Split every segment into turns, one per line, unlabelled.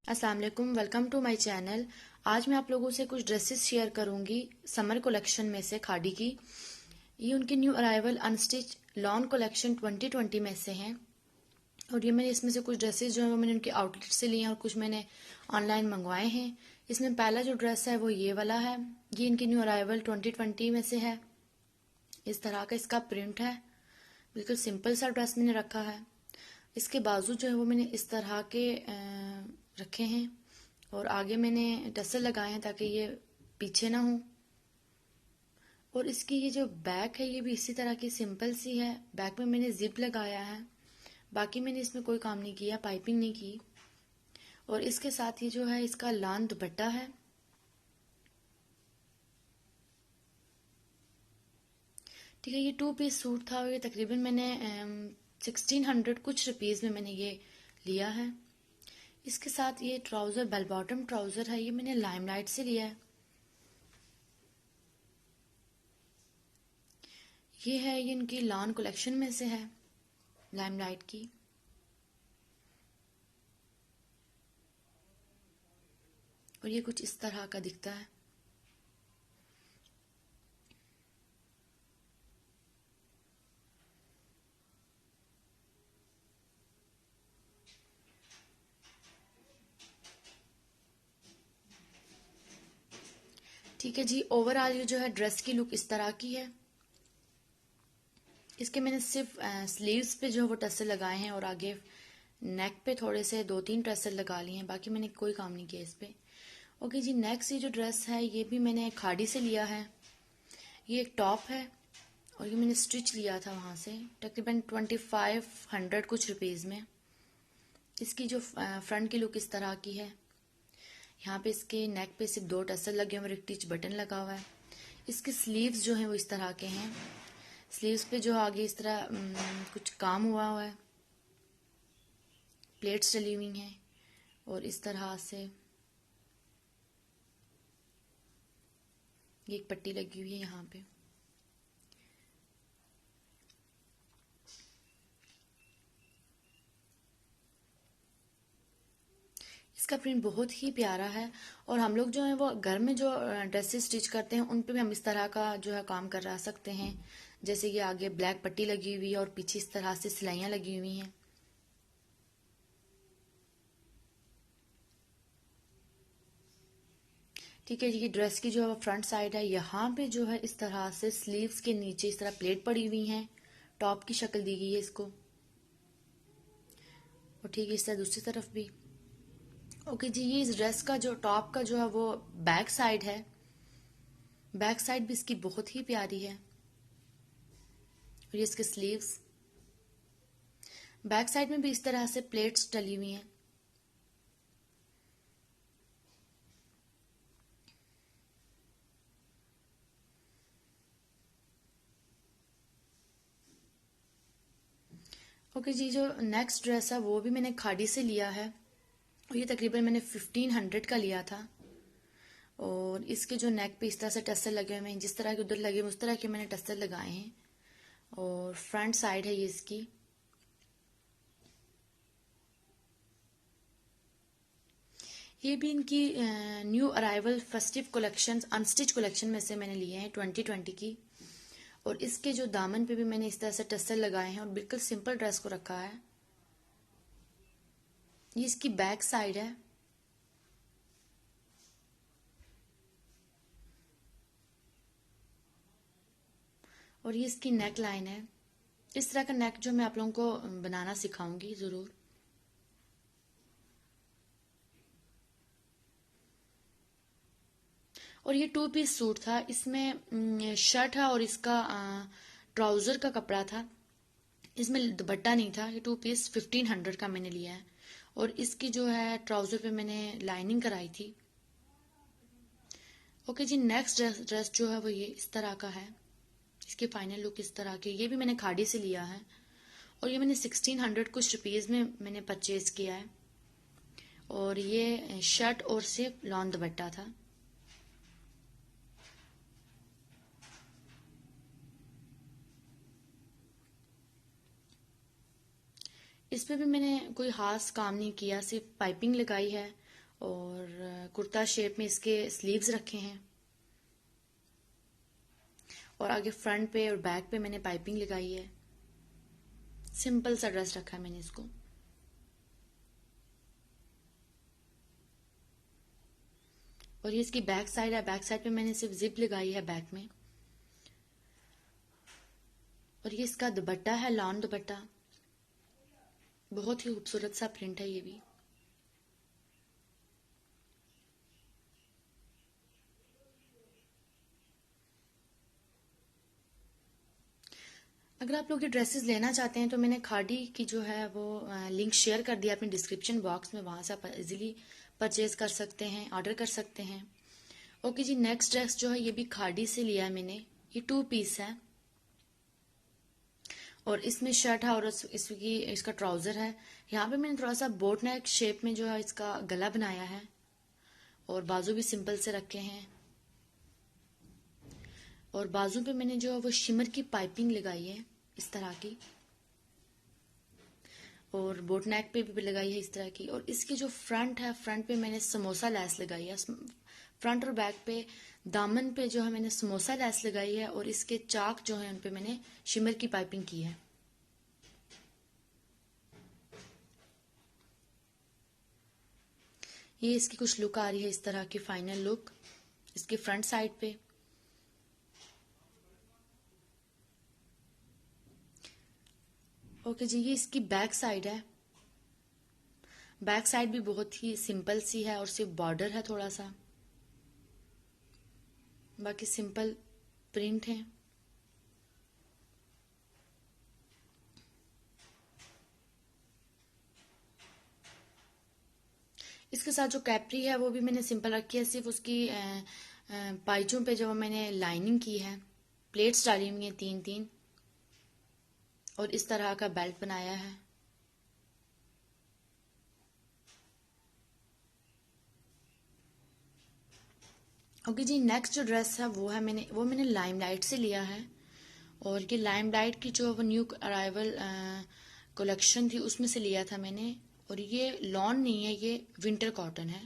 अस्सलाम वालेकुम, welcome to my channel. आज मैं आप लोगों से कुछ ड्रेसेस शेयर करूंगी समर कलेक्शन में से खादी की। ये उनकी new arrival unstitch lawn collection 2020 में से हैं। और ये मैंने इसमें से कुछ ड्रेसेस जो है वो मैंने उनके आउटलेट से लिए हैं और कुछ मैंने ऑनलाइन मंगवाए हैं। इसमें पहला जो ड्रेस है वो ये वाला है। ये इनकी न्यू अराइवल 2020 में से है। इस तरह का इसका प्रिंट है। बिल्कुल सिंपल सा ड्रेस मैंने रखा है। इसके बाजू जो है वो मैंने इस तरह के रखे हैं और आगे मैंने टसल लगाए हैं ताकि ये पीछे ना हो। और इसकी ये जो बैक है ये भी इसी तरह की सिंपल सी है। बैक में मैंने जिप लगाया है। बाकी मैंने इसमें कोई काम नहीं किया, पाइपिंग नहीं की। और इसके साथ ये जो है इसका लान दुपट्टा है। ठीक है, ये 2 पीस सूट था और ये तकरीबन मैंने 1600 कुछ रुपीज़ में मैंने ये लिया है। इसके साथ ये ट्राउज़र बेल बॉटम ट्राउज़र है। ये मैंने लाइमलाइट से लिया है। ये है, ये इनकी लॉन कलेक्शन में से है, लाइमलाइट की। और ये कुछ इस तरह का दिखता है। ठीक है जी, ओवरऑल ये जो है ड्रेस की लुक इस तरह की है। इसके मैंने सिर्फ स्लीव्स पे जो है वो टसल लगाए हैं और आगे नेक पे थोड़े से 2-3 टसल लगा लिए हैं। बाकी मैंने कोई काम नहीं किया इस पे। ओके जी, नेक्स्ट ये जो ड्रेस है ये भी मैंने खाड़ी से लिया है। ये एक टॉप है और ये मैंने स्टिच लिया था वहाँ से तकरीबन 2500 कुछ रुपीज़ में। इसकी जो फ्रंट की लुक इस तरह की है। यहाँ पे इसके नेक पे सिर्फ 2 टसल लगे हुए और एक टिच बटन लगा हुआ है। इसके स्लीव्स जो हैं वो इस तरह के हैं। स्लीव्स पे जो आगे इस तरह कुछ काम हुआ है, प्लेट्स डली हुई हैं और इस तरह से ये एक पट्टी लगी हुई है यहाँ पे। इसका प्रिंट बहुत ही प्यारा है और हम लोग जो है वो घर में जो ड्रेसेस स्टिच करते हैं उन पे भी हम इस तरह का जो है काम करा सकते हैं। जैसे ये आगे ब्लैक पट्टी लगी हुई है और पीछे इस तरह से सिलाइयाँ लगी हुई हैं। ठीक है, ये ड्रेस की जो है फ्रंट साइड है। यहाँ पे जो है इस तरह से स्लीव्स के नीचे इस तरह प्लेट पड़ी हुई हैं। टॉप की शक्ल दी गई है इसको। और ठीक है इस तरह दूसरी तरफ भी। ओके जी, ये इस ड्रेस का जो टॉप का जो है वो बैक साइड है। बैक साइड भी इसकी बहुत ही प्यारी है। और ये इसके स्लीव्स। बैक साइड में भी इस तरह से प्लेट्स डली हुई हैं। ओके जी, जो नेक्स्ट ड्रेस है वो भी मैंने खाड़ी से लिया है और ये तकरीबन मैंने 1500 का लिया था। और इसके जो नेक पे इस तरह से टसल लगे हुए हैं, जिस तरह के उधर लगे हुए उस तरह के मैंने टसल लगाए हैं। और फ्रंट साइड है ये इसकी। ये भी इनकी new arrival festive collection unstitch collection में से मैंने लिए हैं 2020 की। और इसके जो दामन पे भी मैंने इस तरह से टसल लगाए हैं और बिल्कुल सिंपल ड्रेस को रखा है। ये इसकी बैक साइड है। और ये इसकी नेक लाइन है। इस तरह का नेक जो मैं आप लोगों को बनाना सिखाऊंगी ज़रूर। और ये 2 पीस सूट था। इसमें शर्ट है और इसका ट्राउज़र का कपड़ा था। इसमें दुपट्टा नहीं था। ये 2 पीस 1500 का मैंने लिया है। और इसकी जो है ट्राउज़र पे मैंने लाइनिंग कराई थी। ओके जी, नेक्स्ट ड्रेस जो है वो ये इस तरह का है। इसकी फाइनल लुक इस तरह की। ये भी मैंने खाड़ी से लिया है और ये मैंने 1600 कुछ रुपीज़ में मैंने परचेज़ किया है। और ये शर्ट और सिर्फ लॉन दुपट्टा था। इस पे भी मैंने कोई खास काम नहीं किया, सिर्फ पाइपिंग लगाई है और कुर्ता शेप में इसके स्लीव्स रखे हैं और आगे फ्रंट पे और बैक पे मैंने पाइपिंग लगाई है। सिंपल सा ड्रेस रखा है मैंने इसको। और ये इसकी बैक साइड है। बैक साइड पे मैंने सिर्फ जिप लगाई है बैक में। और ये इसका दुपट्टा है, लॉन दुपट्टा। बहुत ही खूबसूरत सा प्रिंट है ये भी। अगर आप लोग ये ड्रेसेस लेना चाहते हैं तो मैंने खादी की जो है वो लिंक शेयर कर दिया अपने डिस्क्रिप्शन बॉक्स में, वहां से आप इजीली परचेज कर सकते हैं, ऑर्डर कर सकते हैं। ओके जी, नेक्स्ट ड्रेस जो है ये भी खादी से लिया है मैंने। ये 2 पीस है और इसमें शर्ट है और इसका ट्राउजर है। यहाँ पे मैंने थोड़ा सा बोट नेक शेप में जो है इसका गला बनाया है और बाजू भी सिंपल से रखे हैं। और बाजू पे मैंने जो है वो शिमर की पाइपिंग लगाई है इस तरह की, और बोट नेक पे भी लगाई है इस तरह की। और इसकी जो फ्रंट है, फ्रंट पे मैंने समोसा लेस लगाई है। फ्रंट और बैक पे दामन पे जो है मैंने समोसा लेस लगाई है और इसके चाक जो है उन पे मैंने शिमर की पाइपिंग की है। ये इसकी कुछ लुक आ रही है इस तरह की, फाइनल लुक इसकी फ्रंट साइड पे। ओके जी, ये इसकी बैक साइड है। बैक साइड भी बहुत ही सिंपल सी है और सिर्फ बॉर्डर है थोड़ा सा, बाकी सिंपल प्रिंट है। इसके साथ जो कैप्री है वो भी मैंने सिंपल रखी है, सिर्फ उसकी पाइचों पे जो मैंने लाइनिंग की है, प्लेट्स डाली हुई हैं 3-3 और इस तरह का बेल्ट बनाया है। ओके जी, नेक्स्ट जो ड्रेस है वो मैंने लाइमलाइट से लिया है। और ये लाइमलाइट की जो वो न्यू अराइवल कलेक्शन थी उसमें से लिया था मैंने। और ये लॉन नहीं है, ये विंटर कॉटन है।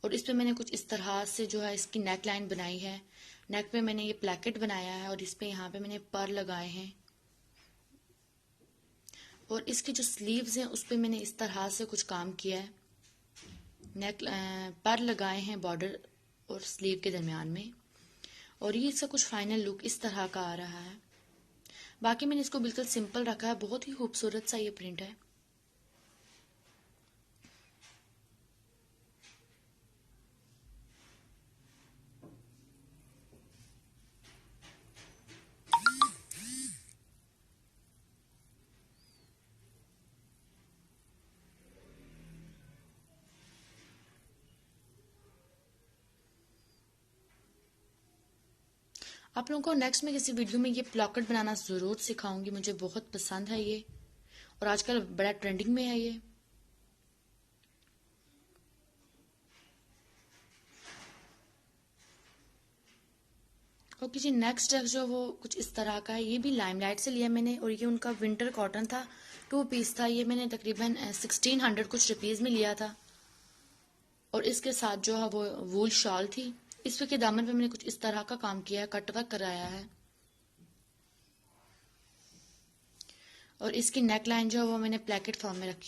और इस पे मैंने कुछ इस तरह से जो है इसकी नेक लाइन बनाई है। नेक पे मैंने ये प्लैकेट बनाया है और इस पे यहाँ पे मैंने पर लगाए हैं। और इसकी जो स्लीव्स हैं उस पे मैंने इस तरह से कुछ काम किया है। नेक पर लगाए हैं बॉर्डर और स्लीव के दरमियान में। और ये इसका कुछ फाइनल लुक इस तरह का आ रहा है। बाकी मैंने इसको बिल्कुल सिंपल रखा है, बहुत ही खूबसूरत सा ये प्रिंट है। आप लोगों को नेक्स्ट में किसी वीडियो में ये प्लॉकेट बनाना जरूर सिखाऊंगी, मुझे बहुत पसंद है ये और आजकल बड़ा ट्रेंडिंग में है ये। ओके जी, नेक्स्ट ड्रेस जो वो कुछ इस तरह का है। ये भी लाइमलाइट से लिया मैंने और ये उनका विंटर कॉटन था, 2 पीस था। ये मैंने तकरीबन 1600 कुछ रुपीज में लिया था। और इसके साथ जो है वो वूल शॉल थी। इस पे के दामन पे मैंने कुछ इस तरह का काम किया है, कट वर्क कराया है। और इसकी नेक लाइन जो है वो मैंने प्लैकेट फॉर्म में रखी।